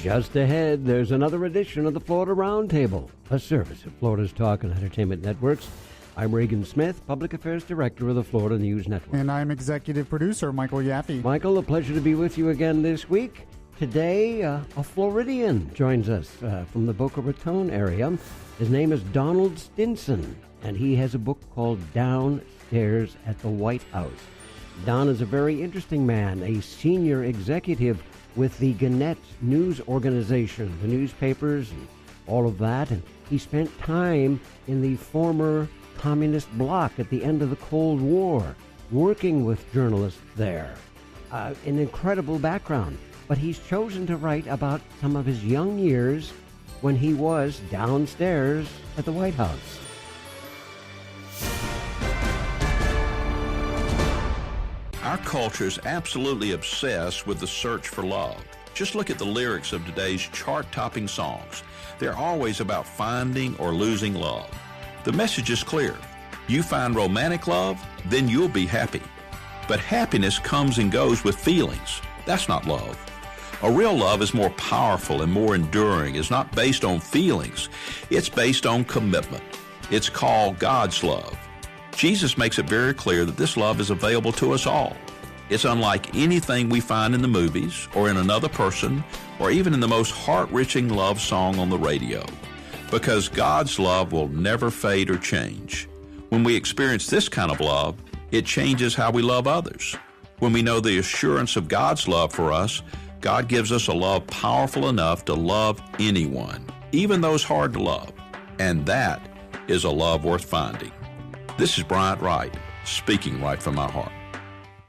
Just ahead, there's another edition of the Florida Roundtable, a service of Florida's Talk and Entertainment Networks. I'm Reagan Smith, Public Affairs Director of the Florida News Network. And I'm Executive Producer Michael Yaffee. Michael, a pleasure to be with you again this week. Today, a Floridian joins us from the Boca Raton area. His name is Donald Stinson, and he has a book called Downstairs at the White House. Don is a very interesting man, a senior executive with the Gannett News Organization, the newspapers and all of that. And he spent time in the former communist bloc at the end of the Cold War, working with journalists there. An incredible background. But he's chosen to write about some of his young years when he was downstairs at the White House. Our culture is absolutely obsessed with the search for love. Just look at the lyrics of today's chart-topping songs. They're always about finding or losing love. The message is clear. You find romantic love, then you'll be happy. But happiness comes and goes with feelings. That's not love. A real love is more powerful and more enduring. It's not based on feelings. It's based on commitment. It's called God's love. Jesus makes it very clear that this love is available to us all. It's unlike anything we find in the movies or in another person or even in the most heart-wrenching love song on the radio. Because God's love will never fade or change. When we experience this kind of love, it changes how we love others. When we know the assurance of God's love for us, God gives us a love powerful enough to love anyone, even those hard to love. And that is a love worth finding. This is Bryant Wright, speaking right from my heart.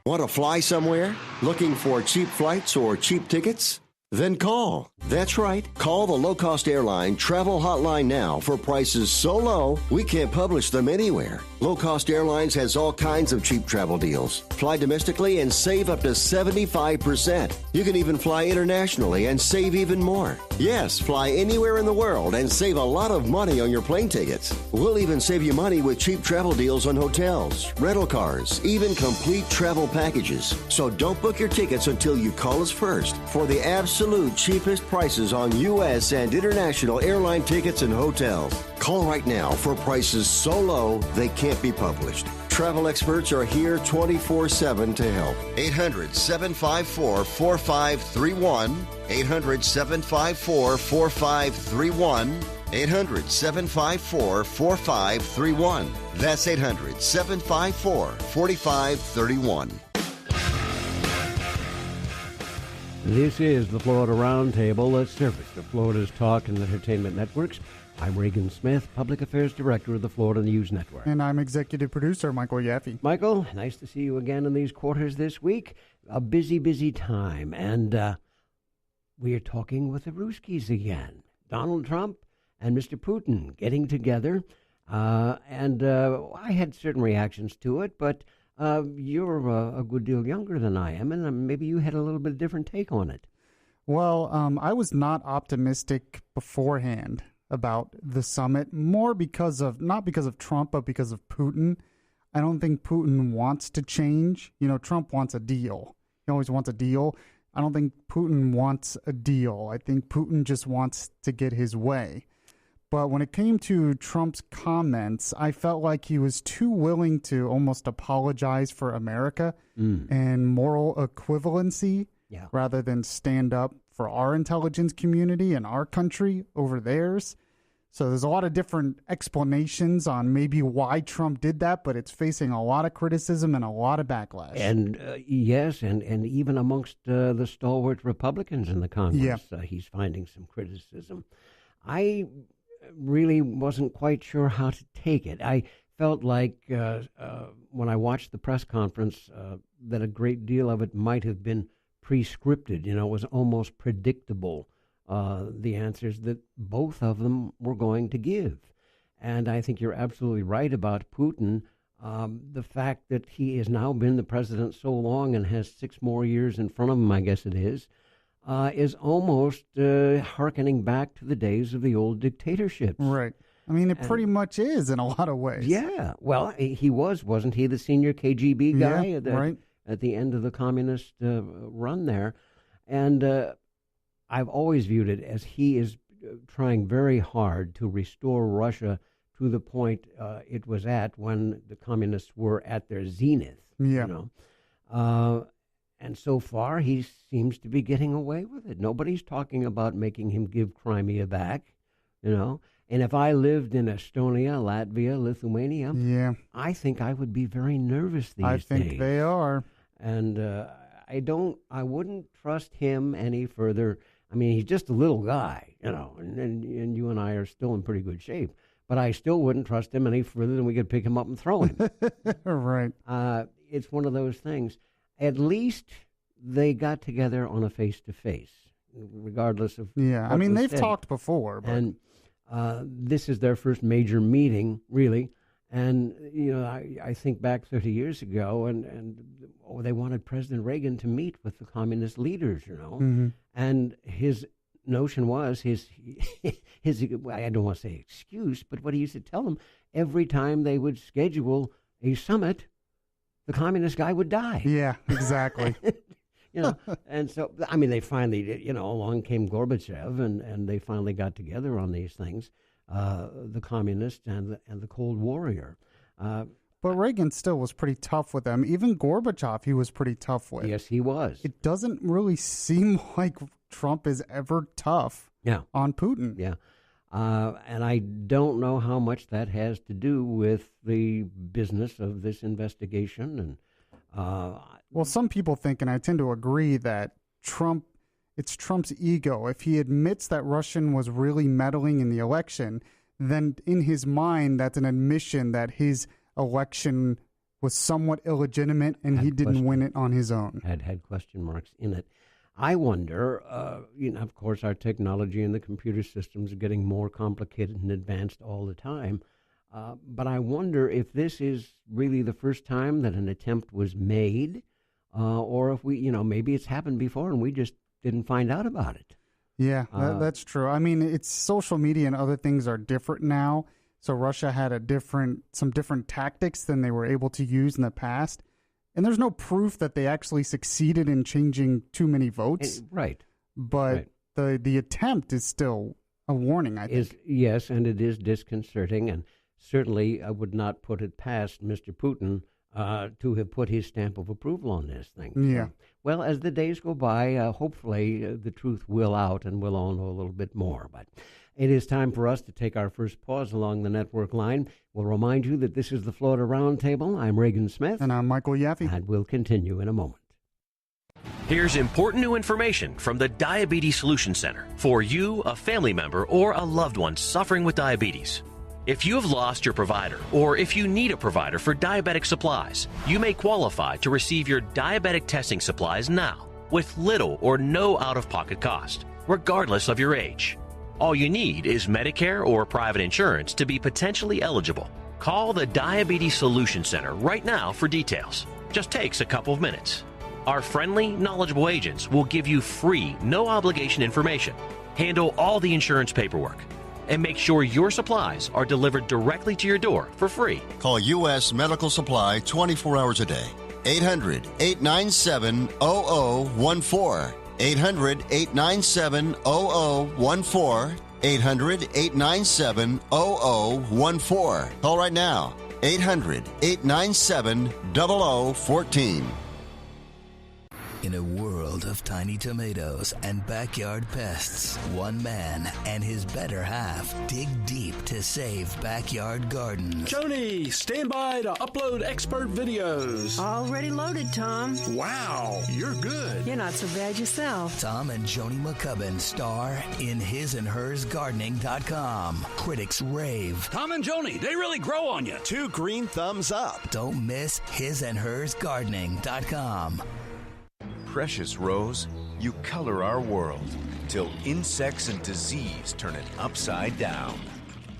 Want to fly somewhere? Looking for cheap flights or cheap tickets? Then call. That's right. Call the low-cost airline travel hotline now for prices so low we can't publish them anywhere. Low-cost airlines has all kinds of cheap travel deals. Fly domestically and save up to 75%. You can even fly internationally and save even more. Yes, fly anywhere in the world and save a lot of money on your plane tickets. We'll even save you money with cheap travel deals on hotels, rental cars, even complete travel packages. So don't book your tickets until you call us first for the absolute cheapest prices on U.S. and international airline tickets and hotels. Call right now for prices so low they can't be published. Travel experts are here 24/7 to help. 800-754-4531. 800-754-4531. 800-754-4531. That's 800-754-4531. This is the Florida Roundtable, a service of Florida's Talk and Entertainment Networks. I'm Reagan Smith, Public Affairs Director of the Florida News Network. And I'm Executive Producer Michael Yaffee. Michael, nice to see you again in these quarters this week. A busy, busy time. And we are talking with the Ruskies again. Donald Trump and Mr. Putin getting together. And I had certain reactions to it, but you're a good deal younger than I am, and maybe you had a little bit different take on it. Well, I was not optimistic beforehand about the summit, more because of, not because of Trump, but because of Putin. I don't think Putin wants to change. You know, Trump wants a deal. He always wants a deal. I don't think Putin wants a deal. I think Putin just wants to get his way. But when it came to Trump's comments, I felt like he was too willing to almost apologize for America and moral equivalency rather than stand up for our intelligence community and our country over theirs. So there's a lot of different explanations on maybe why Trump did that, but it's facing a lot of criticism and a lot of backlash. And yes, and even amongst the stalwart Republicans in the Congress, he's finding some criticism. I really wasn't quite sure how to take it. I felt like when I watched the press conference that a great deal of it might have been pre-scripted. You know, it was almost predictable, the answers that both of them were going to give. And I think you're absolutely right about Putin. The fact that he has now been the president so long and has 6 more years in front of him, I guess it is almost hearkening back to the days of the old dictatorships. Right. I mean, it pretty much is in a lot of ways. Yeah. Well, he wasn't he the senior KGB guy right. at the end of the communist run there? And I've always viewed it as he is trying very hard to restore Russia to the point it was at when the communists were at their zenith. Yeah. And so far, he seems to be getting away with it. Nobody's talking about making him give Crimea back, And if I lived in Estonia, Latvia, Lithuania, I think I would be very nervous these days. I think they are. And I wouldn't trust him any further. I mean, he's just a little guy, and you and I are still in pretty good shape. But I still wouldn't trust him any further than we could pick him up and throw him. Right. It's one of those things. At least they got together on a face-to-face, regardless of I mean, they've said. Talked before. But... And this is their first major meeting, really. And, I think back 30 years ago, and they wanted President Reagan to meet with the communist leaders, Mm-hmm. And his notion was, his I don't want to say excuse, but what he used to tell them, every time they would schedule a summit, the communist guy would die. Yeah, exactly. And so, I mean, they finally, along came Gorbachev, and they finally got together on these things, the communists and the Cold Warrior. But Reagan still was pretty tough with them. Even Gorbachev, he was pretty tough with. Yes, he was. It doesn't really seem like Trump is ever tough on Putin. Yeah. And I don't know how much that has to do with the business of this investigation. And well, some people think, and I tend to agree, that it's Trump's ego. If he admits that Russian was really meddling in the election, then in his mind, that's an admission that his election was somewhat illegitimate and he didn't win it on his own. Had question marks in it. I wonder, of course, our technology and the computer systems are getting more complicated and advanced all the time. But I wonder if this is really the first time that an attempt was made, or if maybe it's happened before and we just didn't find out about it. Yeah, that's true. I mean, it's social media and other things are different now. So Russia had some different tactics than they were able to use in the past. And there's no proof that they actually succeeded in changing too many votes. Right. But the attempt is still a warning, I think. Yes, and it is disconcerting. And certainly I would not put it past Mr. Putin to have put his stamp of approval on this thing. Yeah. Well, as the days go by, hopefully the truth will out and we'll all know a little bit more. But it is time for us to take our first pause along the network line. We'll remind you that this is the Florida Roundtable. I'm Reagan Smith. And I'm Michael Yaffee. And we'll continue in a moment. Here's important new information from the Diabetes Solution Center for you, a family member, or a loved one suffering with diabetes. If you have lost your provider, or if you need a provider for diabetic supplies, you may qualify to receive your diabetic testing supplies now with little or no out-of-pocket cost, regardless of your age. All you need is Medicare or private insurance to be potentially eligible. Call the Diabetes Solution Center right now for details. Just takes a couple of minutes. Our friendly, knowledgeable agents will give you free, no-obligation information, handle all the insurance paperwork, and make sure your supplies are delivered directly to your door for free. Call U.S. Medical Supply 24 hours a day. 800-897-0014. 800-897-0014. 800-897-0014. Call right now. 800-897-0014. In a world of tiny tomatoes and backyard pests, one man and his better half dig deep to save backyard gardens. Joni, stand by to upload expert videos. Already loaded, Tom. Wow, you're good. You're not so bad yourself. Tom and Joni McCubbin star in hisandhersgardening.com. Critics rave. Tom and Joni, they really grow on you. 2 green thumbs up. Don't miss hisandhersgardening.com. Precious Rose, you color our world till insects and disease turn it upside down.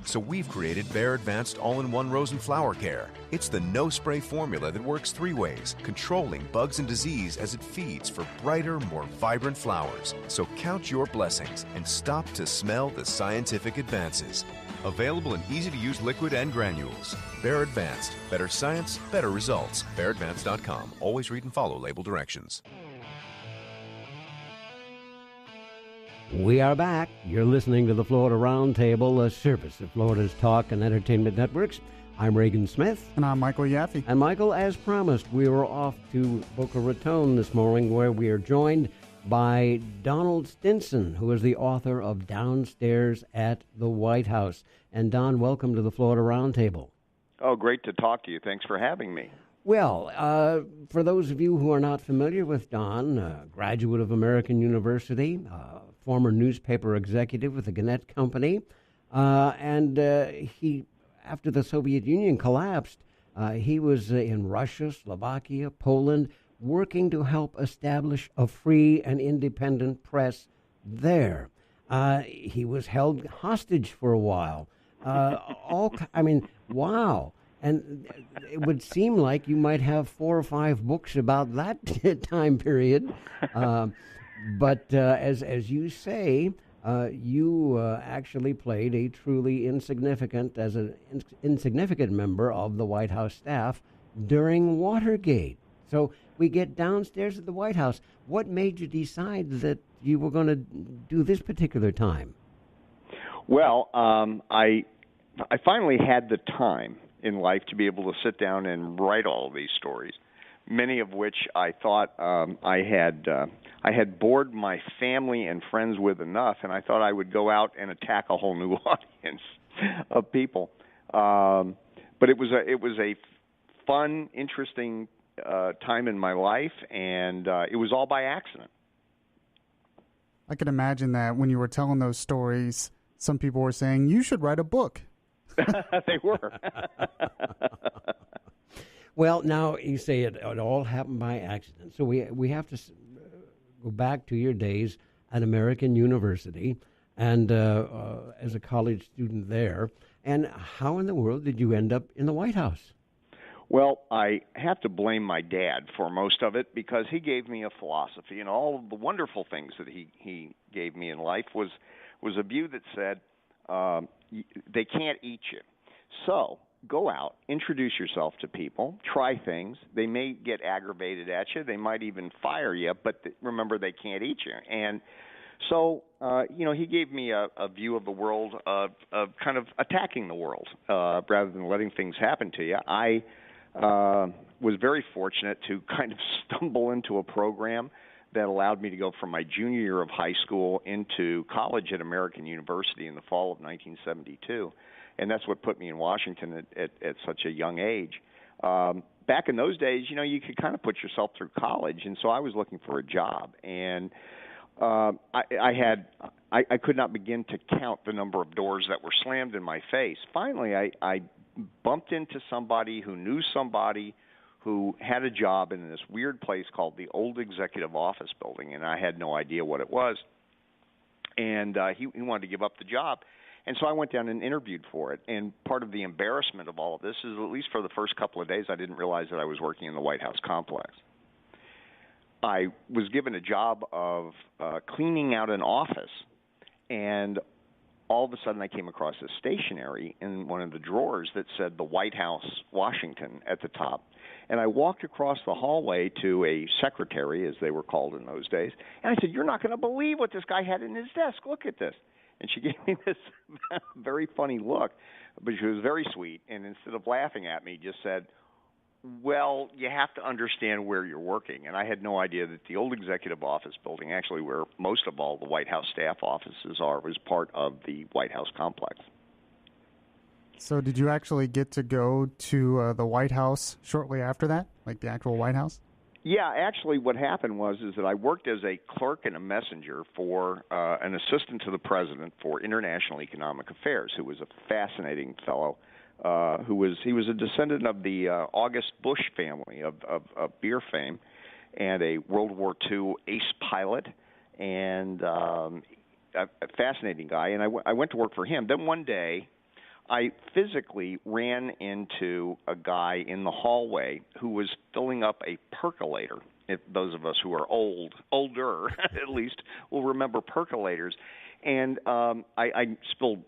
So we've created Bare Advanced All-in-One Rose and Flower Care. It's the no-spray formula that works 3 ways, controlling bugs and disease as it feeds for brighter, more vibrant flowers. So count your blessings and stop to smell the scientific advances. Available in easy-to-use liquid and granules. Bare Advanced. Better science, better results. BareAdvanced.com. Always read and follow label directions. We are back. You're listening to the Florida Roundtable, a service of Florida's Talk and Entertainment Networks. I'm Reagan Smith. And I'm Michael Yaffee. And Michael, as promised, we were off to Boca Raton this morning, where we are joined by Donald Stinson, who is the author of Downstairs at the White House. And Don, welcome to the Florida Roundtable. Oh, great to talk to you. Thanks for having me. Well, for those of you who are not familiar with Don, a graduate of American University, former newspaper executive with the Gannett Company, and he, after the Soviet Union collapsed, he was in Russia, Slovakia, Poland, working to help establish a free and independent press there. He was held hostage for a while. Wow. And it would seem like you might have 4 or 5 books about that time period. But as you say, you actually played a truly insignificant member of the White House staff during Watergate. So we get downstairs at the White House. What made you decide that you were going to do this particular time? Well, I finally had the time in life to be able to sit down and write all of these stories, many of which I thought I had bored my family and friends with enough, and I thought I would go out and attack a whole new audience of people. But it was a fun, interesting time in my life, and it was all by accident. I can imagine that when you were telling those stories, some people were saying, you should write a book. They were. Well, now you say it all happened by accident. So we have to go back to your days at American University and as a college student there. And how in the world did you end up in the White House? Well, I have to blame my dad for most of it, because he gave me a philosophy, and all of the wonderful things that he gave me in life was a view that said, they can't eat you. So go out, introduce yourself to people, try things. They may get aggravated at you. They might even fire you, but remember, they can't eat you. And so, he gave me a view of the world of kind of attacking the world rather than letting things happen to you. I was very fortunate to kind of stumble into a program that allowed me to go from my junior year of high school into college at American University in the fall of 1972. And that's what put me in Washington at such a young age. Back in those days, you could kind of put yourself through college, and so I was looking for a job. And I could not begin to count the number of doors that were slammed in my face. Finally, I bumped into somebody who knew somebody who had a job in this weird place called the Old Executive Office Building, and I had no idea what it was. And he wanted to give up the job. And so I went down and interviewed for it. And part of the embarrassment of all of this is, at least for the first couple of days, I didn't realize that I was working in the White House complex. I was given a job of cleaning out an office, and all of a sudden I came across a stationery in one of the drawers that said the White House, Washington, at the top. And I walked across the hallway to a secretary, as they were called in those days, and I said, "You're not going to believe what this guy had in his desk. Look at this." And she gave me this very funny look, but she was very sweet, and instead of laughing at me, just said, "Well, you have to understand where you're working." And I had no idea that the Old Executive Office Building, actually where most of all the White House staff offices are, was part of the White House complex. So did you actually get to go to the White House shortly after that, like the actual White House? Yeah, actually what happened was that I worked as a clerk and a messenger for an assistant to the president for international economic affairs, who was a fascinating fellow. He was a descendant of the August Bush family of beer fame, and a World War II ace pilot, and a fascinating guy. And I went to work for him. Then one day, I physically ran into a guy in the hallway who was filling up a percolator. If those of us who are older at least, will remember percolators. And I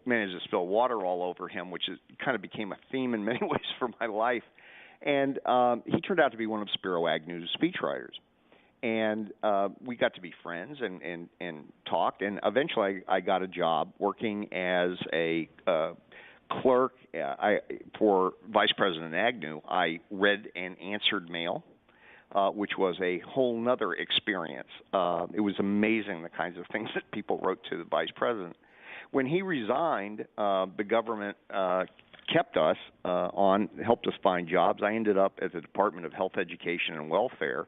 managed to spill water all over him, which kind of became a theme in many ways for my life. And he turned out to be one of Spiro Agnew's speechwriters. And we got to be friends and talked. And eventually I got a job working as a clerk for Vice President Agnew. I read and answered mail, which was a whole nother experience. It was amazing the kinds of things that people wrote to the Vice President. When he resigned, the government kept us helped us find jobs. I ended up at the Department of Health, Education, and Welfare,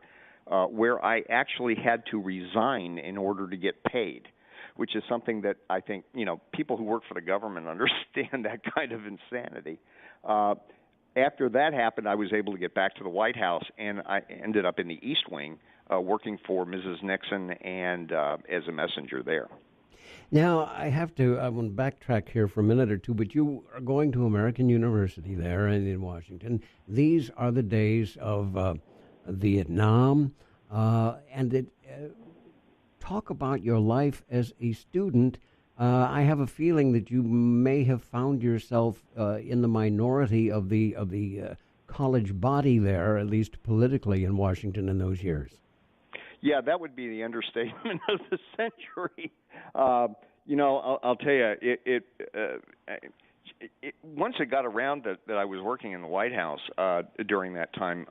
where I actually had to resign in order to get paid, which is something that I think, people who work for the government understand that kind of insanity. After that happened, I was able to get back to the White House, and I ended up in the East Wing working for Mrs. Nixon and as a messenger there. Now, I want to backtrack here for a minute or two, but you are going to American University there in Washington. These are the days of Vietnam, and talk about your life as a student. I have a feeling that you may have found yourself in the minority of the college body there, at least politically, in Washington in those years. Yeah, that would be the understatement of the century. I'll tell you, once it got around that I was working in the White House during that time,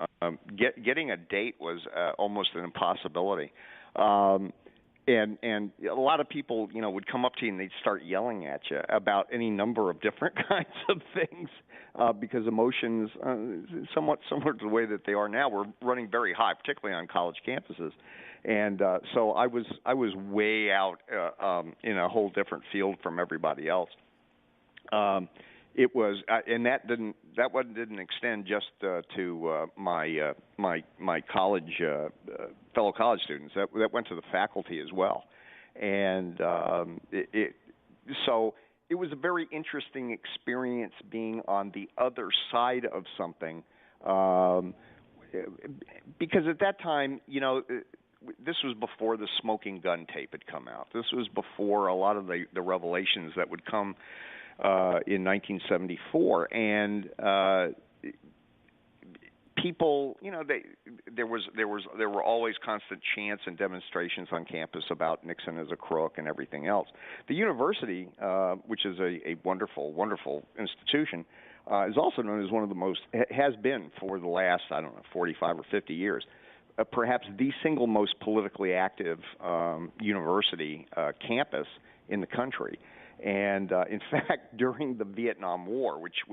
getting a date was almost an impossibility. And a lot of people, would come up to you and they'd start yelling at you about any number of different kinds of things because emotions, somewhat similar to the way that they are now, were running very high, particularly on college campuses. And so I was way out in a whole different field from everybody else. It was, and that didn't extend just to my college fellow college students. That went to the faculty as well, and so it was a very interesting experience being on the other side of something, because at that time, this was before the smoking gun tape had come out. This was before a lot of the revelations that would come in 1974, and people, there were always constant chants and demonstrations on campus about Nixon as a crook and everything else. The university, which is a wonderful, wonderful institution, is also known as one of the most, has been for the last, 45 or 50 years, perhaps the single most politically active university campus in the country. And in fact, during the Vietnam War, which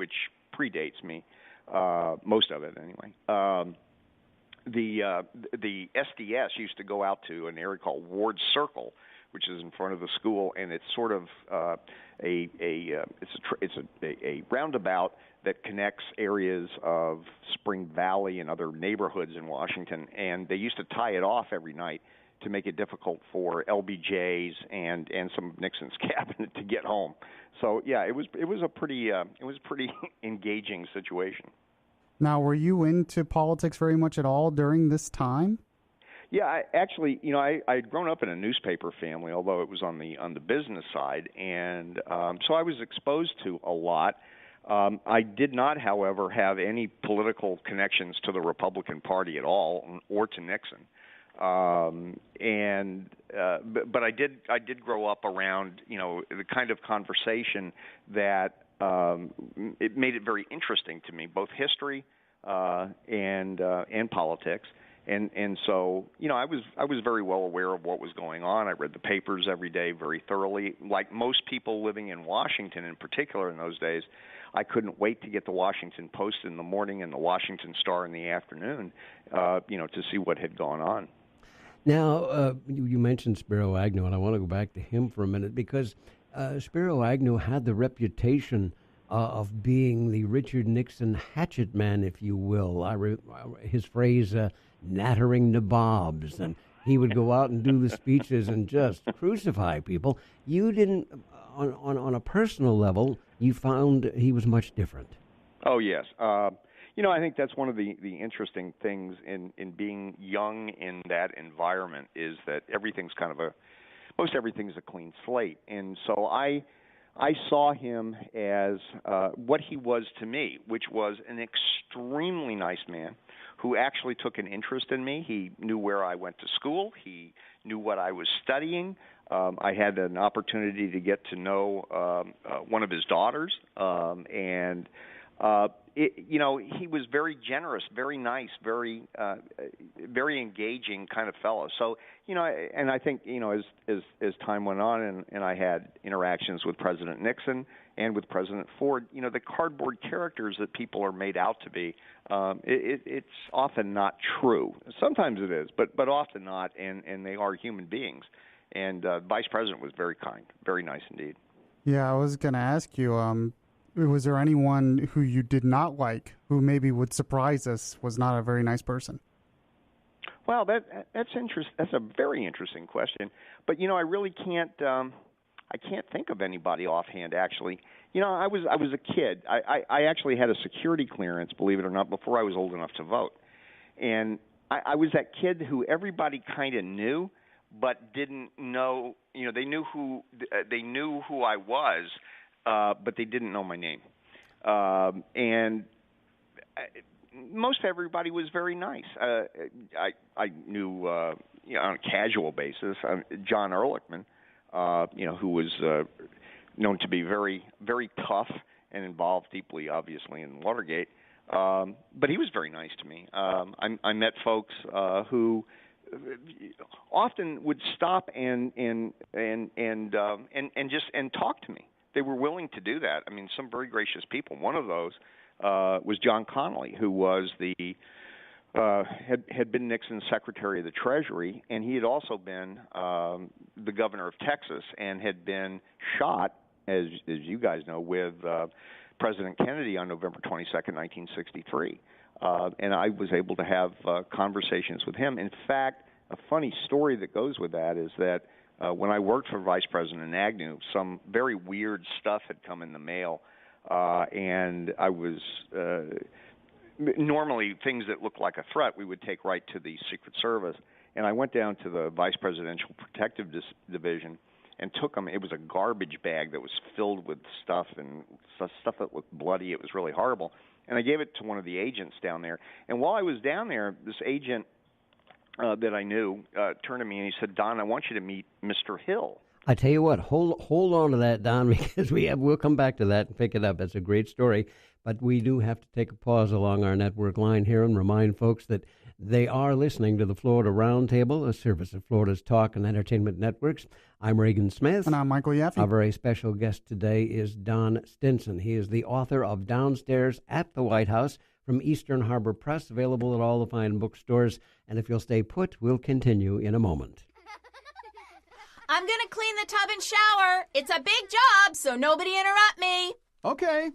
predates me, most of it anyway, the SDS used to go out to an area called Ward Circle, which is in front of the school, and it's sort of a roundabout that connects areas of Spring Valley and other neighborhoods in Washington, and they used to tie it off every night to make it difficult for LBJs and some of Nixon's cabinet to get home. So yeah, it was a pretty engaging situation. Now, were you into politics very much at all during this time? Yeah, I had grown up in a newspaper family, although it was on the business side, and so I was exposed to a lot. I did not, however, have any political connections to the Republican Party at all, or to Nixon. But I did grow up around, the kind of conversation that it made it very interesting to me, both history and politics. And so, I was very well aware of what was going on. I read the papers every day very thoroughly. Like most people living in Washington in particular in those days, I couldn't wait to get the Washington Post in the morning and the Washington Star in the afternoon, to see what had gone on. Now, you mentioned Spiro Agnew, and I want to go back to him for a minute because Spiro Agnew had the reputation of being the Richard Nixon hatchet man, if you will. His phrase, nattering nabobs, and he would go out and do the speeches and just crucify people. You didn't, on a personal level, you found he was much different. Oh, yes. I think that's one of the interesting things in being young in that environment is that most everything's a clean slate. And so I saw him as what he was to me, which was an extremely nice man who actually took an interest in me. He knew where I went to school. He knew what I was studying. I had an opportunity to get to know one of his daughters, and he was very generous, very nice, very engaging kind of fellow. So, and I think, as time went on and I had interactions with President Nixon and with President Ford, the cardboard characters that people are made out to be, it's often not true. Sometimes it is, but often not, and they are human beings. And Vice President was very kind, very nice indeed. Yeah, I was going to ask you, was there anyone who you did not like, who maybe would surprise us, was not a very nice person? Well, that's interesting. That's a very interesting question. But I really can't. I can't think of anybody offhand. Actually, I was a kid. I actually had a security clearance, believe it or not, before I was old enough to vote. And I was that kid who everybody kind of knew, but didn't know. They knew who I was. But they didn't know my name. And most everybody was very nice. I knew, on a casual basis, John Ehrlichman, who was known to be very, very tough and involved deeply, obviously, in Watergate. But he was very nice to me. I met folks who often would stop and talk to me. They were willing to do that. I mean, some very gracious people. One of those was John Connally, who was had been Nixon's Secretary of the Treasury, and he had also been the governor of Texas and had been shot, as you guys know, with President Kennedy on November 22nd, 1963. And I was able to have conversations with him. In fact, a funny story that goes with that is that when I worked for Vice President Agnew, some very weird stuff had come in the mail, and I was normally things that looked like a threat we would take right to the Secret Service, and I went down to the Vice Presidential Protective Division and took them. It was a garbage bag that was filled with stuff and stuff that looked bloody. It was really horrible, and I gave it to one of the agents down there. And while I was down there, this agent that I knew turned to me and he said, "Don, I want you to meet Mr. Hill." I tell you what, hold on to that, Don, because we'll come back to that and pick it up. That's a great story, but we do have to take a pause along our network line here and remind folks that they are listening to the Florida Roundtable, a service of Florida's talk and entertainment networks. I'm Reagan Smith. And I'm Michael Yaffee. Our very special guest today is Don Stinson. He is the author of Downstairs at the White House, from Eastern Harbor Press, available at all the fine bookstores. And if you'll stay put, we'll continue in a moment. I'm going to clean the tub and shower. It's a big job, so nobody interrupt me. Okay.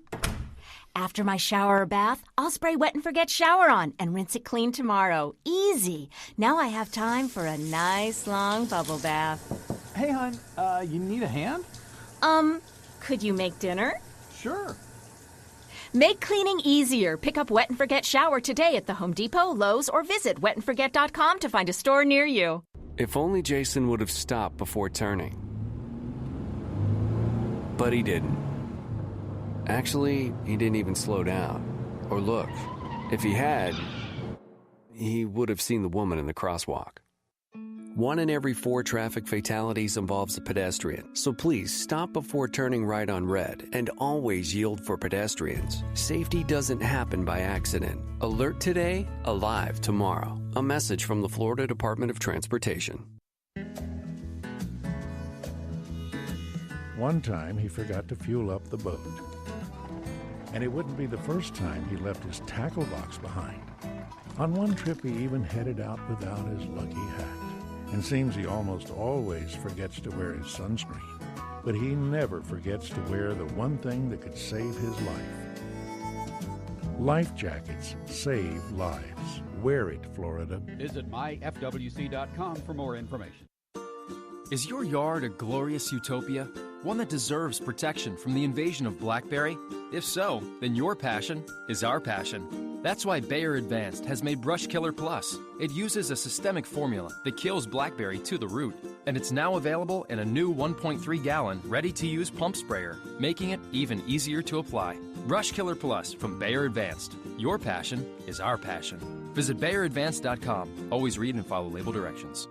After my shower or bath, I'll spray Wet and Forget Shower on and rinse it clean tomorrow. Easy. Now I have time for a nice long bubble bath. Hey, hon, you need a hand? Could you make dinner? Sure. Make cleaning easier. Pick up Wet and Forget Shower today at the Home Depot, Lowe's, or visit wetandforget.com to find a store near you. If only Jason would have stopped before turning. But he didn't. Actually, he didn't even slow down or look. If he had, he would have seen the woman in the crosswalk. 1 in every 4 traffic fatalities involves a pedestrian, so please stop before turning right on red and always yield for pedestrians. Safety doesn't happen by accident. Alert today, alive tomorrow. A message from the Florida Department of Transportation. One time he forgot to fuel up the boat. And it wouldn't be the first time he left his tackle box behind. On one trip he even headed out without his lucky hat. And seems he almost always forgets to wear his sunscreen. But he never forgets to wear the one thing that could save his life. Life jackets save lives. Wear it, Florida. Visit myfwc.com for more information. Is your yard a glorious utopia? One that deserves protection from the invasion of blackberry? If so, then your passion is our passion. That's why Bayer Advanced has made Brush Killer Plus. It uses a systemic formula that kills blackberry to the root, and it's now available in a new 1.3-gallon ready-to-use pump sprayer, making it even easier to apply. Brush Killer Plus from Bayer Advanced. Your passion is our passion. Visit BayerAdvance.com. Always read and follow label directions.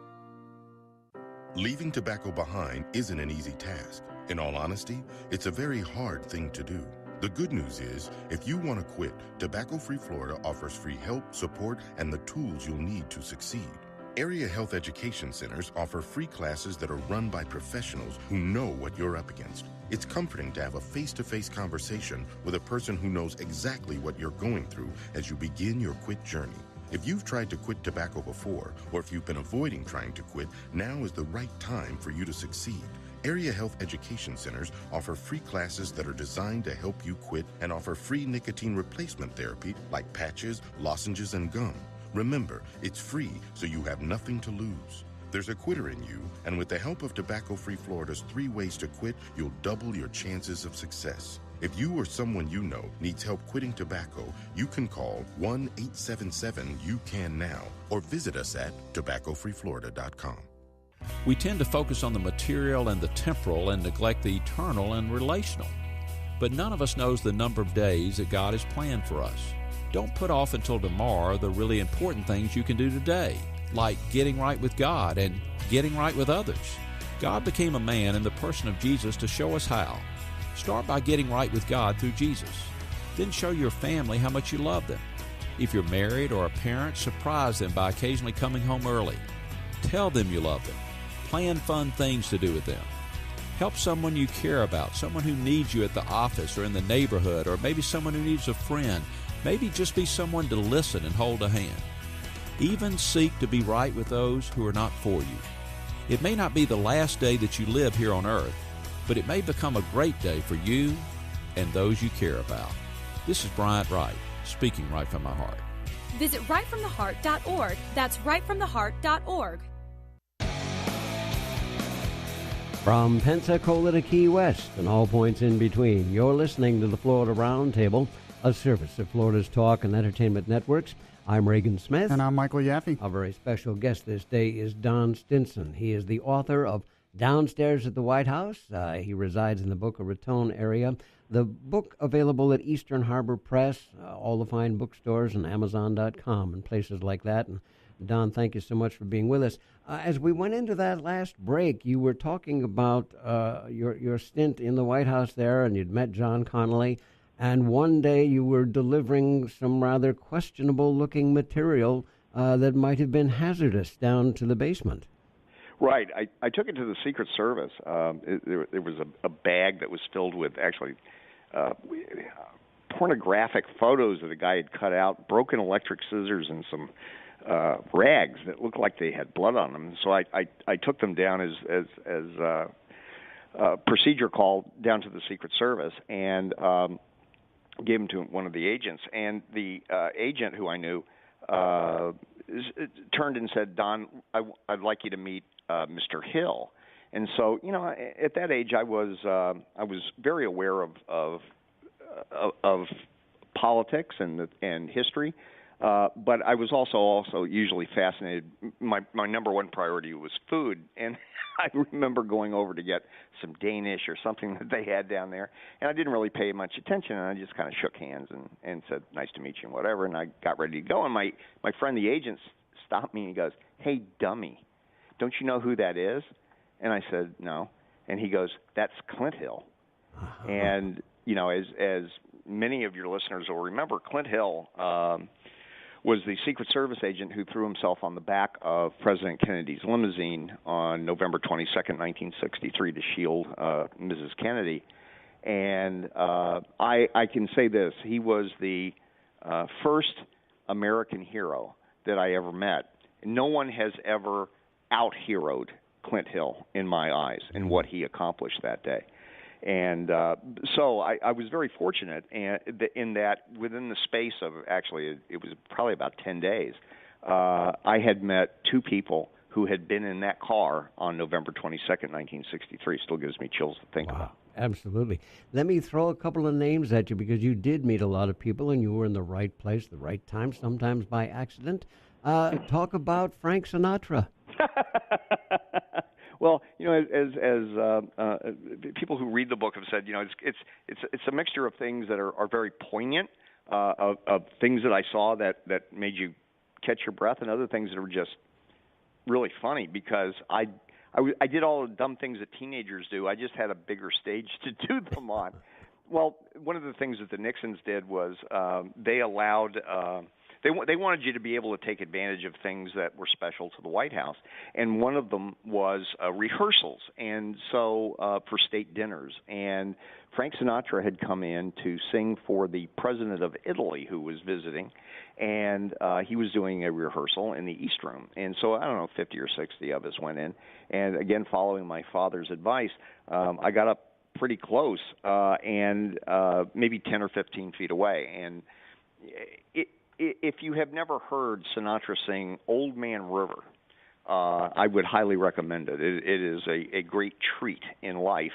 Leaving tobacco behind isn't an easy task. In all honesty, it's a very hard thing to do. The good news is, if you want to quit, Tobacco Free Florida offers free help, support, and the tools you'll need to succeed. Area Health Education Centers offer free classes that are run by professionals who know what you're up against. It's comforting to have a face-to-face conversation with a person who knows exactly what you're going through as you begin your quit journey. If you've tried to quit tobacco before, or if you've been avoiding trying to quit, now is the right time for you to succeed. Area Health Education Centers offer free classes that are designed to help you quit and offer free nicotine replacement therapy like patches, lozenges, and gum. Remember, it's free, so you have nothing to lose. There's a quitter in you, and with the help of Tobacco Free Florida's 3 ways to quit, you'll double your chances of success. If you or someone you know needs help quitting tobacco, you can call 1-877-YOU-CAN-NOW or visit us at tobaccofreeflorida.com. We tend to focus on the material and the temporal and neglect the eternal and relational. But none of us knows the number of days that God has planned for us. Don't put off until tomorrow the really important things you can do today, like getting right with God and getting right with others. God became a man in the person of Jesus to show us how. Start by getting right with God through Jesus. Then show your family how much you love them. If you're married or a parent, surprise them by occasionally coming home early. Tell them you love them. Plan fun things to do with them. Help someone you care about, someone who needs you at the office or in the neighborhood, or maybe someone who needs a friend. Maybe just be someone to listen and hold a hand. Even seek to be right with those who are not for you. It may not be the last day that you live here on earth, but it may become a great day for you and those you care about. This is Bryant Wright, speaking right from my heart. Visit rightfromtheheart.org. That's rightfromtheheart.org. From Pensacola to Key West and all points in between, you're listening to the Florida Roundtable, a service of Florida's Talk and Entertainment Networks. I'm Reagan Smith. And I'm Michael Yaffee. Our very special guest this day is Don Stinson. He is the author of Downstairs at the White House. He resides in the Boca Raton area. The book available at Eastern Harbor Press, all the fine bookstores, and Amazon.com and places like that. And Don, thank you so much for being with us. As we went into that last break, you were talking about your stint in the White House there, and you'd met John Connally, and one day you were delivering some rather questionable-looking material that might have been hazardous down to the basement. Right. I took it to the Secret Service. There was a bag that was filled with actually pornographic photos that a guy had cut out, broken electric scissors, and some rags that looked like they had blood on them. So I took them down as procedure call down to the Secret Service and gave them to one of the agents. And the agent who I knew turned and said, "Don, I'd like you to meet Mr. Hill." And so, you know, at that age, I was very aware of politics and history. But I was also usually fascinated. My number one priority was food, and I remember going over to get some Danish or something that they had down there, and I didn't really pay much attention, and I just kind of shook hands and said, "Nice to meet you," and whatever, and I got ready to go, and my friend, the agent, stopped me and he goes, "Hey, dummy, don't you know who that is?" And I said, "No," and he goes, "That's Clint Hill." Uh-huh. And, you know, as many of your listeners will remember, Clint Hill was the Secret Service agent who threw himself on the back of President Kennedy's limousine on November 22nd, 1963, to shield Mrs. Kennedy. And I can say this. He was the first American hero that I ever met. No one has ever out-heroed Clint Hill in my eyes and what he accomplished that day. And so I was very fortunate in that within the space of, actually, it was probably about 10 days, I had met two people who had been in that car on November 22nd, 1963. Still gives me chills to think about. Absolutely. Let me throw a couple of names at you because you did meet a lot of people and you were in the right place, the right time, sometimes by accident. Talk about Frank Sinatra. Well, you know, as people who read the book have said, you know, it's a mixture of things that are very poignant, of things that I saw that made you catch your breath, and other things that were just really funny because I did all the dumb things that teenagers do. I just had a bigger stage to do them on. Well, one of the things that the Nixons did was they allowed they wanted you to be able to take advantage of things that were special to the White House, and one of them was rehearsals, and so for state dinners. And Frank Sinatra had come in to sing for the president of Italy who was visiting, and he was doing a rehearsal in the East Room. And so, I don't know, 50 or 60 of us went in, and again, following my father's advice, I got up pretty close and maybe 10 or 15 feet away. And if you have never heard Sinatra sing Old Man River, I would highly recommend it. It is a great treat in life.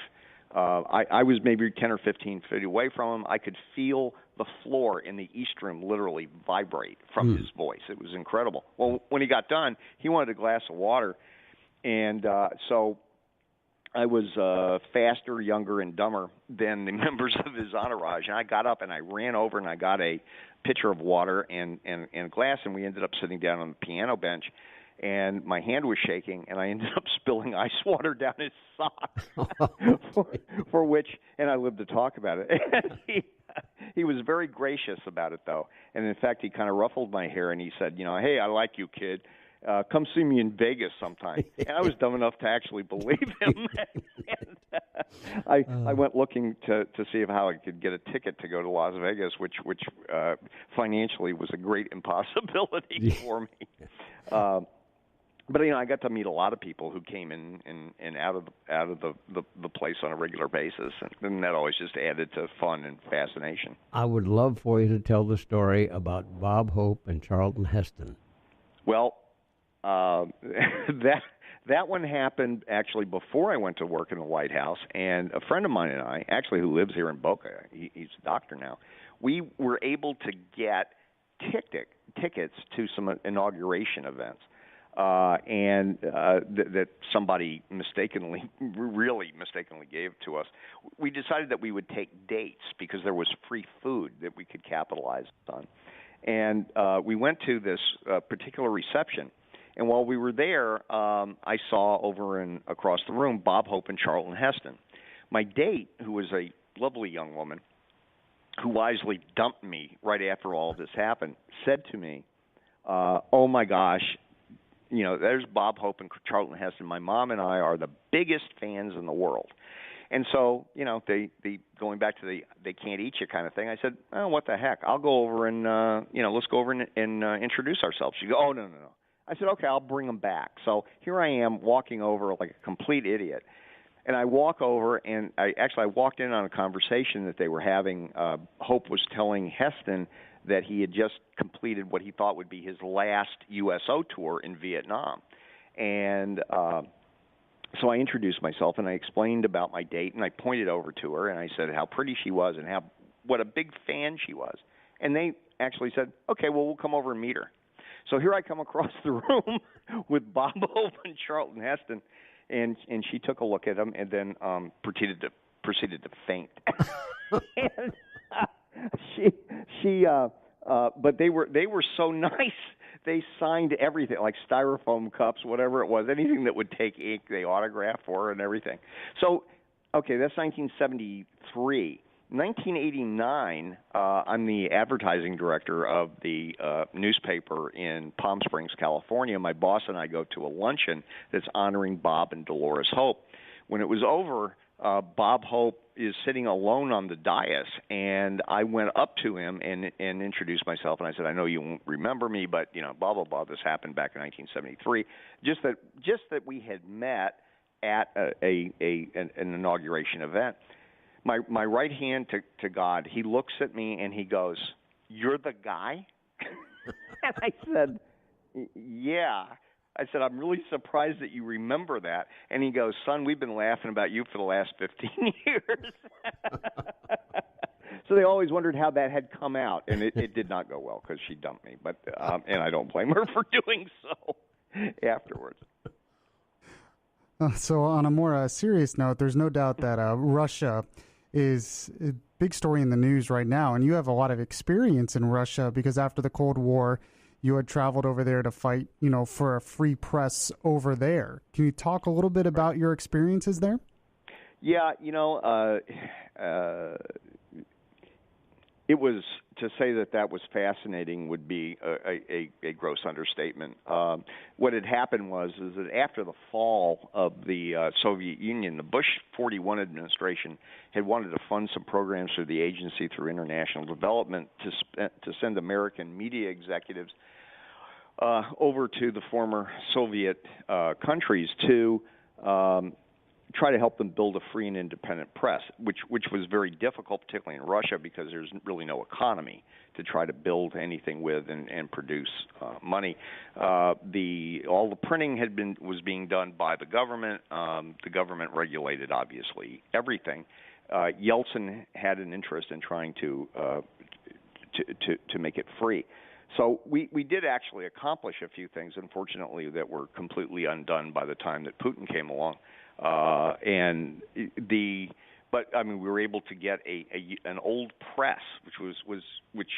I was maybe 10 or 15 feet away from him. I could feel the floor in the East Room literally vibrate from his voice. It was incredible. Well, when he got done, he wanted a glass of water, and so I was faster, younger, and dumber than the members of his entourage. And I got up and I ran over and I got a pitcher of water and a glass, and we ended up sitting down on the piano bench. And my hand was shaking, and I ended up spilling ice water down his sock, for which, and I lived to talk about it. He was very gracious about it, though. And, in fact, he kind of ruffled my hair, and he said, hey, I like you, kid. Come see me in Vegas sometime. And I was dumb enough to actually believe him. And I went looking to see how I could get a ticket to go to Las Vegas, which financially was a great impossibility for me. But I got to meet a lot of people who came in and out of the place on a regular basis, and that always just added to fun and fascination. I would love for you to tell the story about Bob Hope and Charlton Heston. Well, that one happened actually before I went to work in the White House, and a friend of mine and I, actually who lives here in Boca, he's a doctor now, we were able to get tickets to some inauguration events. That somebody really mistakenly gave to us. We decided that we would take dates because there was free food that we could capitalize on. And we went to this particular reception. And while we were there, I saw over across the room Bob Hope and Charlton Heston. My date, who was a lovely young woman, who wisely dumped me right after all of this happened, said to me, oh my gosh, there's Bob Hope and Charlton Heston. My mom and I are the biggest fans in the world. And so, they going back to the they can't eat you kind of thing, I said, oh, what the heck? I'll go over and, let's go over and introduce ourselves. She goes, oh, no. I said, okay, I'll bring them back. So here I am walking over like a complete idiot. And I walk over, and I walked in on a conversation that they were having. Hope was telling Heston that he had just completed what he thought would be his last USO tour in Vietnam. And so I introduced myself, and I explained about my date, and I pointed over to her, and I said how pretty she was and what a big fan she was. And they actually said, okay, well, we'll come over and meet her. So here I come across the room with Bob Hope and Charlton Heston, and she took a look at him and then proceeded to faint. And but they were so nice. They signed everything, like styrofoam cups, whatever it was, anything that would take ink, they autographed for her and everything. So, okay, that's 1973. 1989, I'm the advertising director of the newspaper in Palm Springs, California. My boss and I go to a luncheon that's honoring Bob and Dolores Hope. When it was over, Bob Hope is sitting alone on the dais, and I went up to him and introduced myself, and I said, I know you won't remember me, but, blah, blah, blah, this happened back in 1973. Just that we had met at an inauguration event. My right hand to God, he looks at me and he goes, you're the guy? And I said, yeah. I said, I'm really surprised that you remember that. And he goes, son, we've been laughing about you for the last 15 years. So they always wondered how that had come out. And it did not go well because she dumped me. But and I don't blame her for doing so afterwards. So on a more serious note, there's no doubt that Russia is a big story in the news right now. And you have a lot of experience in Russia because after the Cold War, you had traveled over there to fight, for a free press over there. Can you talk a little bit about your experiences there? Yeah, it was, to say that was fascinating would be a gross understatement. What had happened is that after the fall of the Soviet Union, the Bush 41 administration had wanted to fund some programs through the agency through international development to send American media executives over to the former Soviet countries to try to help them build a free and independent press, which was very difficult, particularly in Russia, because there's really no economy to try to build anything with and produce money. All the printing was being done by the government. The government regulated, obviously, everything. Yeltsin had an interest in trying to make it free. So we did actually accomplish a few things, unfortunately, that were completely undone by the time that Putin came along. But we were able to get an old press, which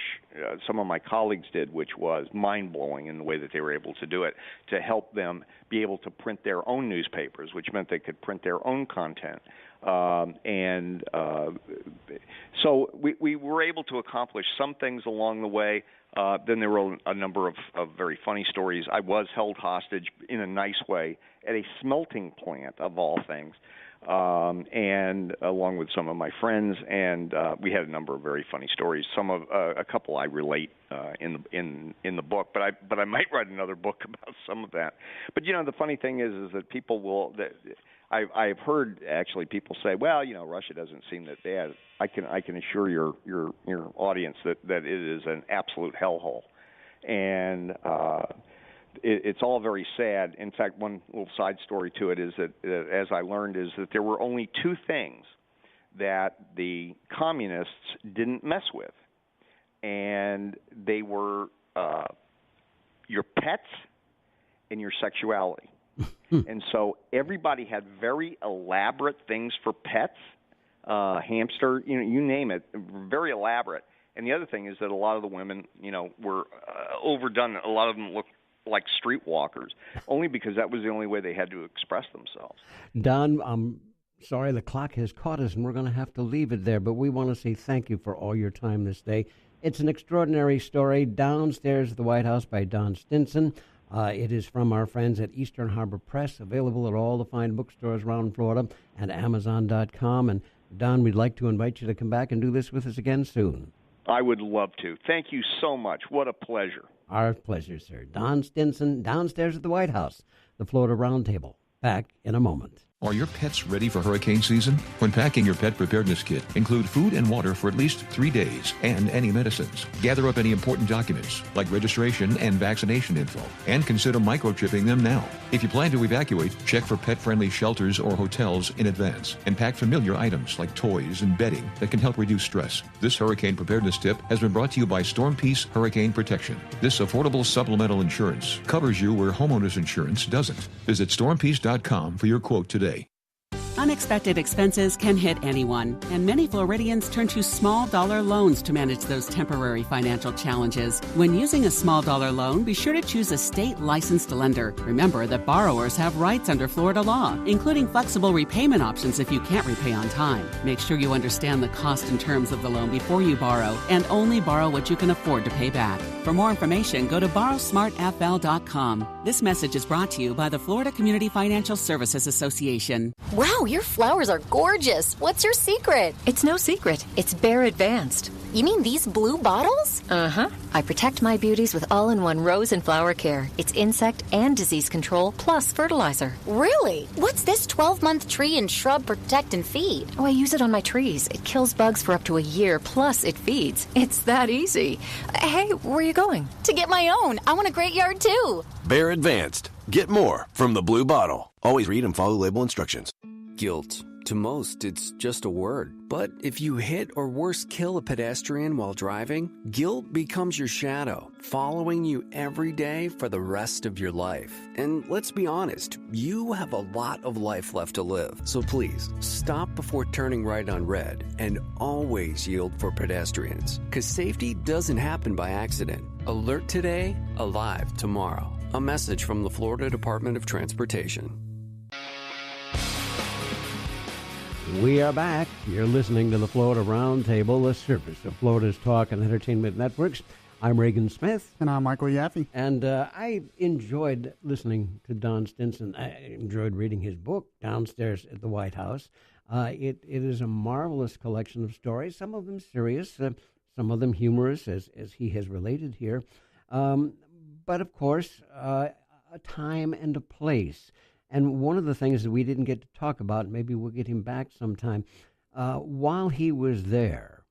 some of my colleagues did, which was mind blowing in the way that they were able to do it, to help them be able to print their own newspapers, which meant they could print their own content. So we were able to accomplish some things along the way. Then there were a number of very funny stories. I was held hostage in a nice way at a smelting plant, of all things, and along with some of my friends, and we had a number of very funny stories. A couple I relate in the book, but I might write another book about some of that. But the funny thing is that people will. I've heard actually people say, well, Russia doesn't seem that bad. I can assure your audience that it is an absolute hellhole, and it's all very sad. In fact, one little side story to it is that, as I learned, is that there were only two things that the communists didn't mess with, and they were your pets and your sexuality. And so everybody had very elaborate things for pets, hamster, you name it, very elaborate. And the other thing is that a lot of the women, were overdone. A lot of them looked like streetwalkers, only because that was the only way they had to express themselves. Don, I'm sorry the clock has caught us, and we're going to have to leave it there, but we want to say thank you for all your time this day. It's an extraordinary story, Downstairs at the White House by Don Stinson. It is from our friends at Eastern Harbor Press, available at all the fine bookstores around Florida and Amazon.com. And, Don, we'd like to invite you to come back and do this with us again soon. I would love to. Thank you so much. What a pleasure. Our pleasure, sir. Don Stinson, Downstairs at the White House, the Florida Roundtable. Back in a moment. Are your pets ready for hurricane season? When packing your pet preparedness kit, include food and water for at least 3 days and any medicines. Gather up any important documents like registration and vaccination info, and consider microchipping them now. If you plan to evacuate, check for pet-friendly shelters or hotels in advance, and pack familiar items like toys and bedding that can help reduce stress. This hurricane preparedness tip has been brought to you by Storm Peace Hurricane Protection. This affordable supplemental insurance covers you where homeowners insurance doesn't. Visit stormpeace.com for your quote today. Unexpected expenses can hit anyone, and many Floridians turn to small dollar loans to manage those temporary financial challenges. When using a small dollar loan, be sure to choose a state licensed lender. Remember that borrowers have rights under Florida law, including flexible repayment options if you can't repay on time. Make sure you understand the cost and terms of the loan before you borrow, and only borrow what you can afford to pay back. For more information, go to borrowsmartfl.com. This message is brought to you by the Florida Community Financial Services Association. Wow, your flowers are gorgeous. What's your secret? It's no secret. It's Bear Advanced. You mean these blue bottles? Uh-huh. I protect my beauties with all-in-one rose and flower care. It's insect and disease control plus fertilizer. Really? What's this 12-month tree and shrub protect and feed? Oh, I use it on my trees. It kills bugs for up to a year, plus it feeds. It's that easy. Hey, where are you going? To get my own. I want a great yard, too. Bear Advanced. Get more from the blue bottle. Always read and follow label instructions. Guilt. To most, it's just a word. But if you hit or worse kill a pedestrian while driving, guilt becomes your shadow, following you every day for the rest of your life. And let's be honest, you have a lot of life left to live. So please, stop before turning right on red and always yield for pedestrians. Because safety doesn't happen by accident. Alert today, alive tomorrow. A message from the Florida Department of Transportation. We are back. You're listening to the Florida Roundtable, the service of Florida's talk and entertainment networks. I'm Reagan Smith. And I'm Michael Yaffee. And I enjoyed listening to Don Stinson. I enjoyed reading his book, Downstairs at the White House. It is a marvelous collection of stories, some of them serious, some of them humorous, as he has related here. But, of course, a time and a place. And one of the things that we didn't get to talk about, maybe we'll get him back sometime, while he was there,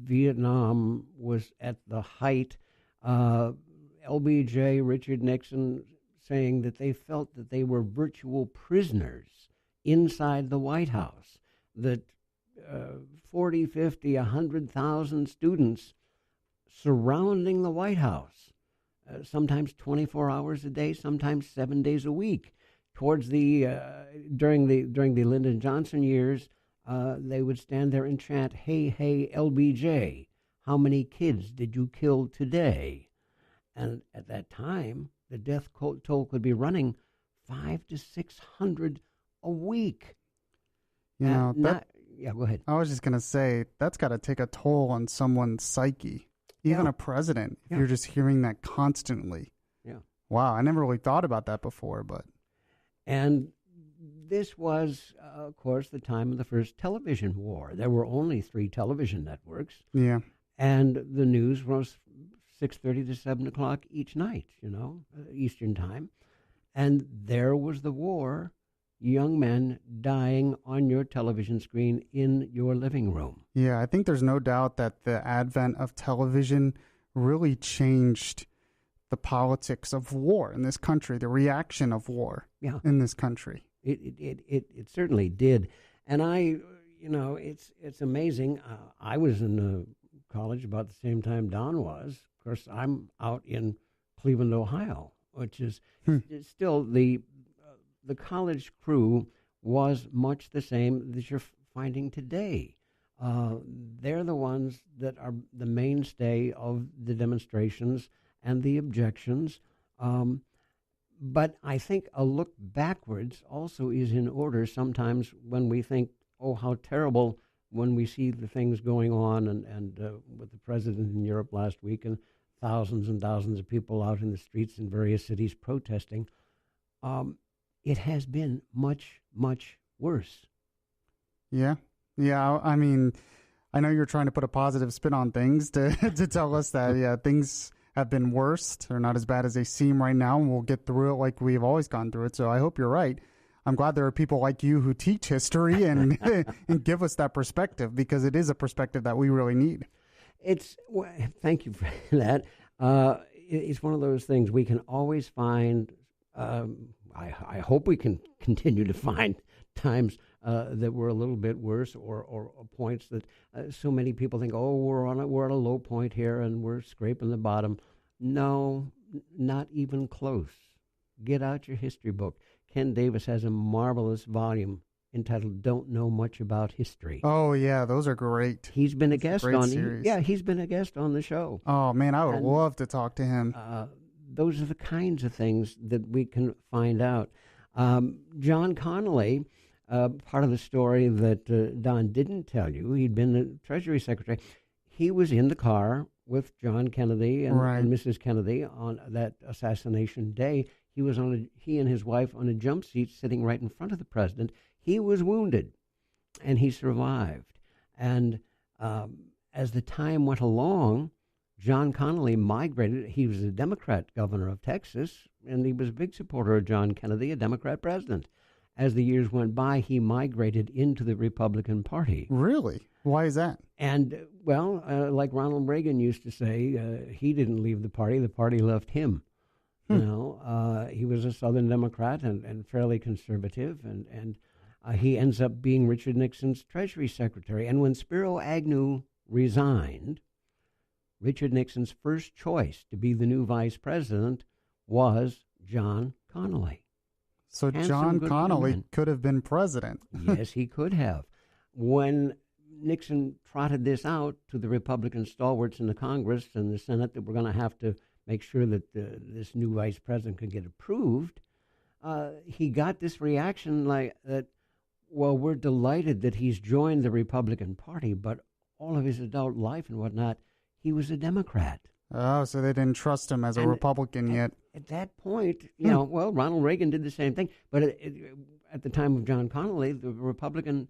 Vietnam was at the height. LBJ, Richard Nixon, saying that they felt that they were virtual prisoners inside the White House, that 40, 50, 100,000 students surrounding the White House, sometimes 24 hours a day, sometimes 7 days a week. Towards the during the Lyndon Johnson years, they would stand there and chant, "Hey, hey, LBJ, how many kids did you kill today?" And at that time, the death toll could be running 500 to 600 a week. Yeah, go ahead. I was just going to say, that's got to take a toll on someone's psyche, even a president, if you're just hearing that constantly. Yeah. Wow, I never really thought about that before, but... And this was, of course, the time of the first television war. There were only 3 television networks. Yeah. And the news was 6:30 to 7 o'clock each night, Eastern time. And there was the war, young men dying on your television screen in your living room. Yeah, I think there's no doubt that the advent of television really changed the politics of war in this country, the reaction of war in this country. It certainly did. And it's amazing. I was in college about the same time Don was. Of course, I'm out in Cleveland, Ohio, which is still the college crew was much the same that you're finding today. They're the ones that are the mainstay of the demonstrations and the objections. But I think a look backwards also is in order sometimes when we think, oh, how terrible, when we see the things going on and with the president in Europe last week and thousands of people out in the streets in various cities protesting. It has been much, much worse. Yeah. I mean, I know you're trying to put a positive spin on things to tell us that, things have been worse. They're not as bad as they seem right now, and we'll get through it like we've always gone through it. So I hope you're right. I'm glad there are people like you who teach history and and give us that perspective, because it is a perspective that we really need. Thank you for that. It's one of those things we can always find. I hope we can continue to find times that were a little bit worse, or points that so many people think, oh, we're at a low point here and we're scraping the bottom. No, not even close. Get out your history book. Ken Davis has a marvelous volume entitled "Don't Know Much About History." Oh yeah, those are great. He's been a guest on. Series. He's been a guest on the show. Oh man, I would love to talk to him. Those are the kinds of things that we can find out. John Connally, part of the story that Don didn't tell you, he'd been the Treasury Secretary. He was in the car with John Kennedy and Mrs. Kennedy on that assassination day. He and his wife on a jump seat sitting right in front of the president. He was wounded, and he survived. And as the time went along, John Connally migrated. He was a Democrat governor of Texas, and he was a big supporter of John Kennedy, a Democrat president. As the years went by, he migrated into the Republican Party. Really? Why is that? And, like Ronald Reagan used to say, he didn't leave the party left him. He was a Southern Democrat and fairly conservative, and he ends up being Richard Nixon's Treasury Secretary. And when Spiro Agnew resigned, Richard Nixon's first choice to be the new vice president was John Connally. So John Connally could have been president. Yes, he could have. When Nixon trotted this out to the Republican stalwarts in the Congress and the Senate that we're going to have to make sure that this new vice president could get approved. He got this reaction like that, well, we're delighted that he's joined the Republican Party, but all of his adult life and whatnot, he was a Democrat. Oh, so they didn't trust him as a Republican yet. At that point, well, Ronald Reagan did the same thing. But at the time of John Connally, the Republican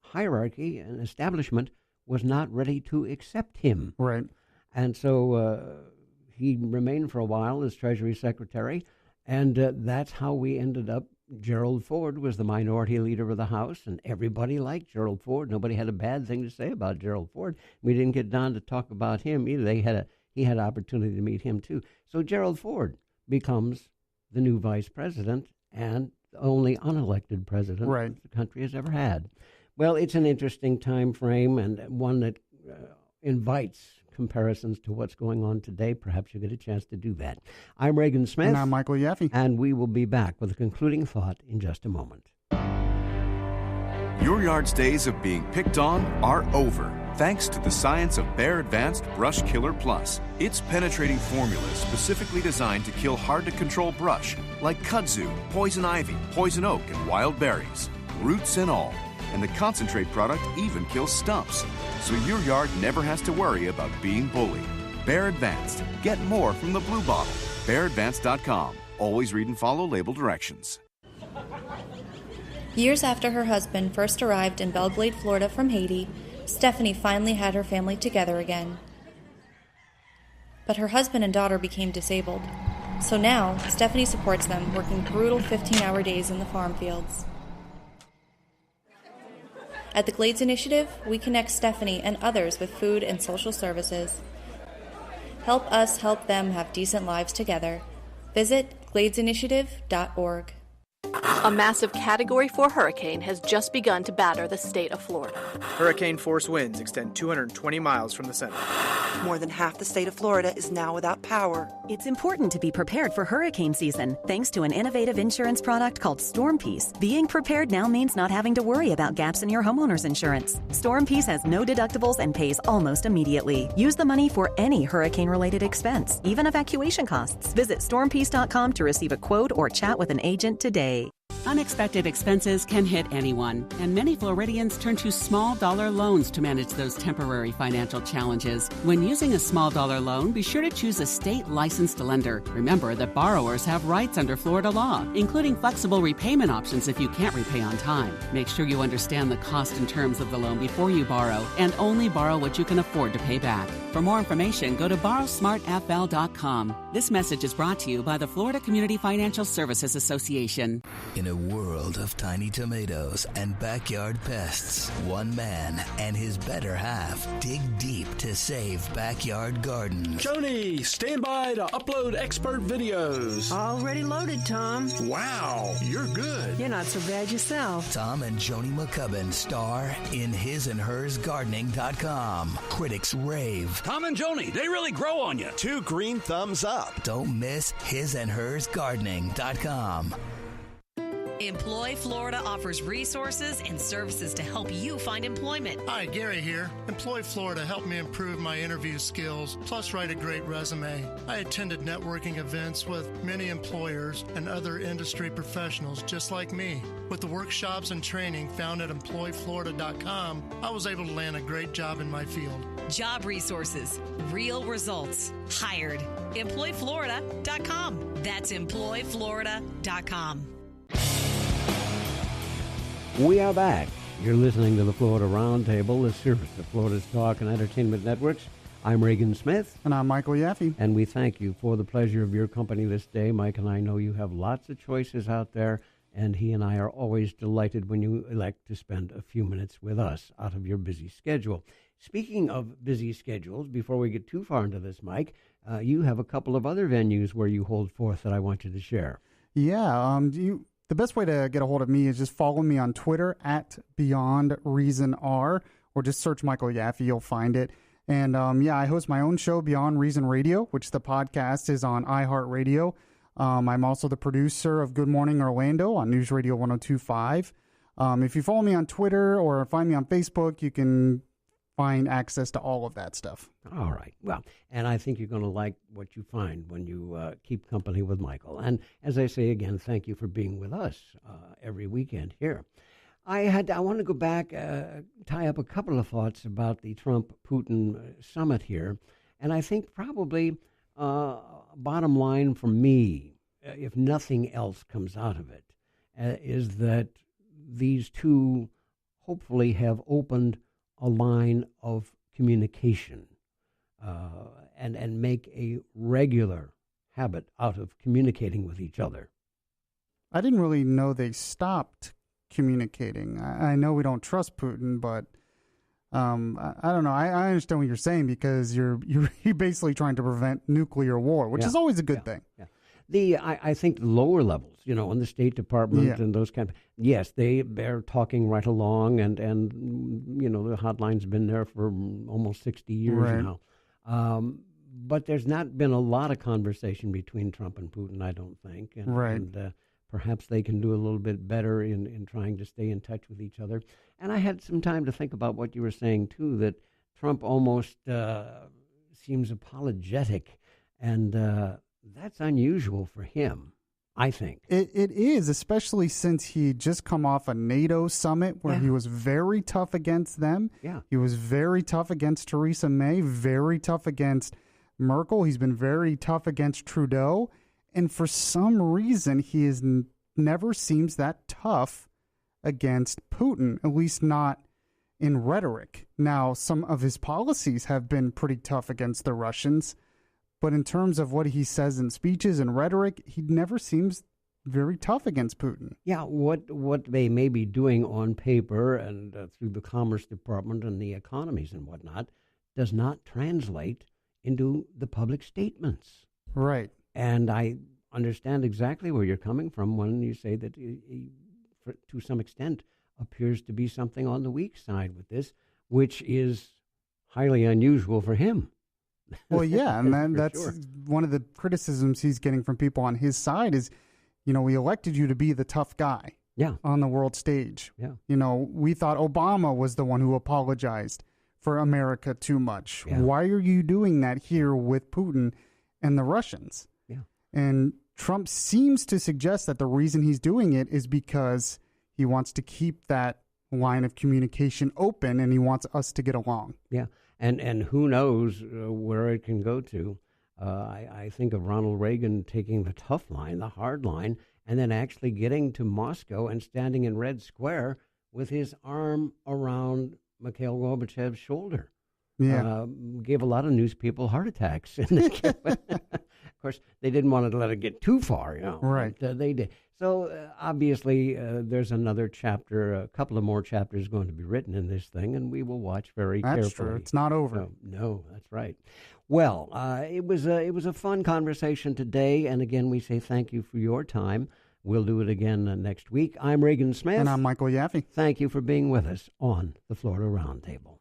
hierarchy and establishment was not ready to accept him. Right. And so he remained for a while as Treasury Secretary, and that's how we ended up. Gerald Ford was the minority leader of the House, and everybody liked Gerald Ford. Nobody had a bad thing to say about Gerald Ford. We didn't get down to talk about him either. He had an opportunity to meet him, too. So Gerald Ford becomes the new vice president and the only unelected president the country has ever had. Well, it's an interesting time frame and one that invites comparisons to what's going on today. Perhaps you get a chance to do that. I'm Reagan Smith. And I'm Michael Yaffee. And we will be back with a concluding thought in just a moment. Your yard's days of being picked on are over, thanks to the science of Bayer Advanced Brush Killer Plus. Its penetrating formula is specifically designed to kill hard-to-control brush, like kudzu, poison ivy, poison oak, and wild berries, roots and all. And the concentrate product even kills stumps, so your yard never has to worry about being bullied. Bayer Advanced. Get more from the blue bottle. BayerAdvanced.com. Always read and follow label directions. Years after her husband first arrived in Belle Glade, Florida from Haiti, Stephanie finally had her family together again. But her husband and daughter became disabled. So now, Stephanie supports them, working brutal 15-hour days in the farm fields. At the Glades Initiative, we connect Stephanie and others with food and social services. Help us help them have decent lives together. Visit gladesinitiative.org. A massive Category 4 hurricane has just begun to batter the state of Florida. Hurricane-force winds extend 220 miles from the center. More than half the state of Florida is now without power. It's important to be prepared for hurricane season, thanks to an innovative insurance product called Storm Peace. Being prepared now means not having to worry about gaps in your homeowner's insurance. Storm Peace has no deductibles and pays almost immediately. Use the money for any hurricane-related expense, even evacuation costs. Visit stormpeace.com to receive a quote or chat with an agent today. Unexpected expenses can hit anyone, and many Floridians turn to small dollar loans to manage those temporary financial challenges. When using a small dollar loan, be sure to choose a state licensed lender. Remember that borrowers have rights under Florida law, including flexible repayment options if you can't repay on time. Make sure you understand the cost and terms of the loan before you borrow, and only borrow what you can afford to pay back. For more information, go to borrowsmartfl.com. This message is brought to you by the Florida Community Financial Services Association. In a world of tiny tomatoes and backyard pests, one man and his better half dig deep to save backyard gardens. Joni, stand by to upload expert videos. Already loaded, Tom. Wow, you're good. You're not so bad yourself. Tom and Joni McCubbin star in hisandhersgardening.com. Critics rave. Tom and Joni, they really grow on you. 2 green thumbs up. Don't miss hisandhersgardening.com. Employ Florida offers resources and services to help you find employment. Hi, Gary here. Employ Florida helped me improve my interview skills, plus write a great resume. I attended networking events with many employers and other industry professionals just like me. With the workshops and training found at employflorida.com, I was able to land a great job in my field. Job resources, real results, hired. EmployFlorida.com. That's EmployFlorida.com. We are back. You're listening to the Florida Roundtable, the service of Florida's Talk and Entertainment Networks. I'm Reagan Smith. And I'm Michael Yaffee. And we thank you for the pleasure of your company this day. Mike and I know you have lots of choices out there, and he and I are always delighted when you elect to spend a few minutes with us out of your busy schedule. Speaking of busy schedules, before we get too far into this, Mike, you have a couple of other venues where you hold forth that I want you to share. Yeah, the best way to get a hold of me is just follow me on Twitter at BeyondReasonR, or just search Michael Yaffee, you'll find it. And I host my own show, Beyond Reason Radio, which the podcast is on iHeartRadio. I'm also the producer of Good Morning Orlando on News Radio 102.5. If you follow me on Twitter or find me on Facebook, you can find access to all of that stuff. All right. Well, and I think you're going to like what you find when you keep company with Michael. And as I say again, thank you for being with us every weekend here. I want to go back, tie up a couple of thoughts about the Trump-Putin summit here. And I think probably bottom line for me, if nothing else comes out of it, is that these two hopefully have opened a line of communication and make a regular habit out of communicating with each other. I didn't really know they stopped communicating. I know we don't trust Putin, but I don't know. I understand what you're saying because you're basically trying to prevent nuclear war, which is always a good thing. Yeah. I think the lower levels, in the State Department and those kind of, yes, they're talking right along, and the hotline's been there for almost 60 years now. But there's not been a lot of conversation between Trump and Putin, I don't think. And perhaps they can do a little bit better in trying to stay in touch with each other. And I had some time to think about what you were saying, too, that Trump almost seems apologetic, and that's unusual for him, I think. It is, especially since he just come off a NATO summit where he was very tough against them. Yeah. He was very tough against Theresa May, very tough against Merkel. He's been very tough against Trudeau. And for some reason, he never seems that tough against Putin, at least not in rhetoric. Now, some of his policies have been pretty tough against the Russians. But in terms of what he says in speeches and rhetoric, he never seems very tough against Putin. Yeah, what they may be doing on paper and through the Commerce Department and the economies and whatnot does not translate into the public statements. Right. And I understand exactly where you're coming from when you say that he, to some extent, appears to be something on the weak side with this, which is highly unusual for him. Well, yeah, and that's one of the criticisms he's getting from people on his side is, we elected you to be the tough guy on the world stage. Yeah. We thought Obama was the one who apologized for America too much. Yeah. Why are you doing that here with Putin and the Russians? Yeah. And Trump seems to suggest that the reason he's doing it is because he wants to keep that line of communication open and he wants us to get along. Yeah. And who knows where it can go to. I think of Ronald Reagan taking the tough line, the hard line, and then actually getting to Moscow and standing in Red Square with his arm around Mikhail Gorbachev's shoulder. Yeah. Gave a lot of news people heart attacks. Of course, they didn't want to let it get too far, Right. But, they did. So obviously, there's another chapter, a couple of more chapters going to be written in this thing, and we will watch very carefully. That's true. It's not over. So, no, that's right. Well, it was a fun conversation today, and again, we say thank you for your time. We'll do it again next week. I'm Reagan Smith. And I'm Michael Yaffee. Thank you for being with us on the Florida Roundtable.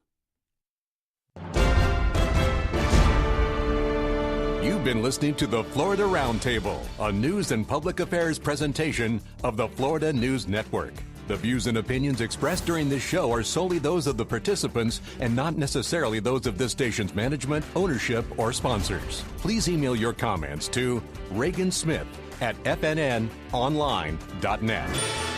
You've been listening to the Florida Roundtable, a news and public affairs presentation of the Florida News Network. The views and opinions expressed during this show are solely those of the participants and not necessarily those of this station's management, ownership, or sponsors. Please email your comments to reagansmith@fnnonline.net.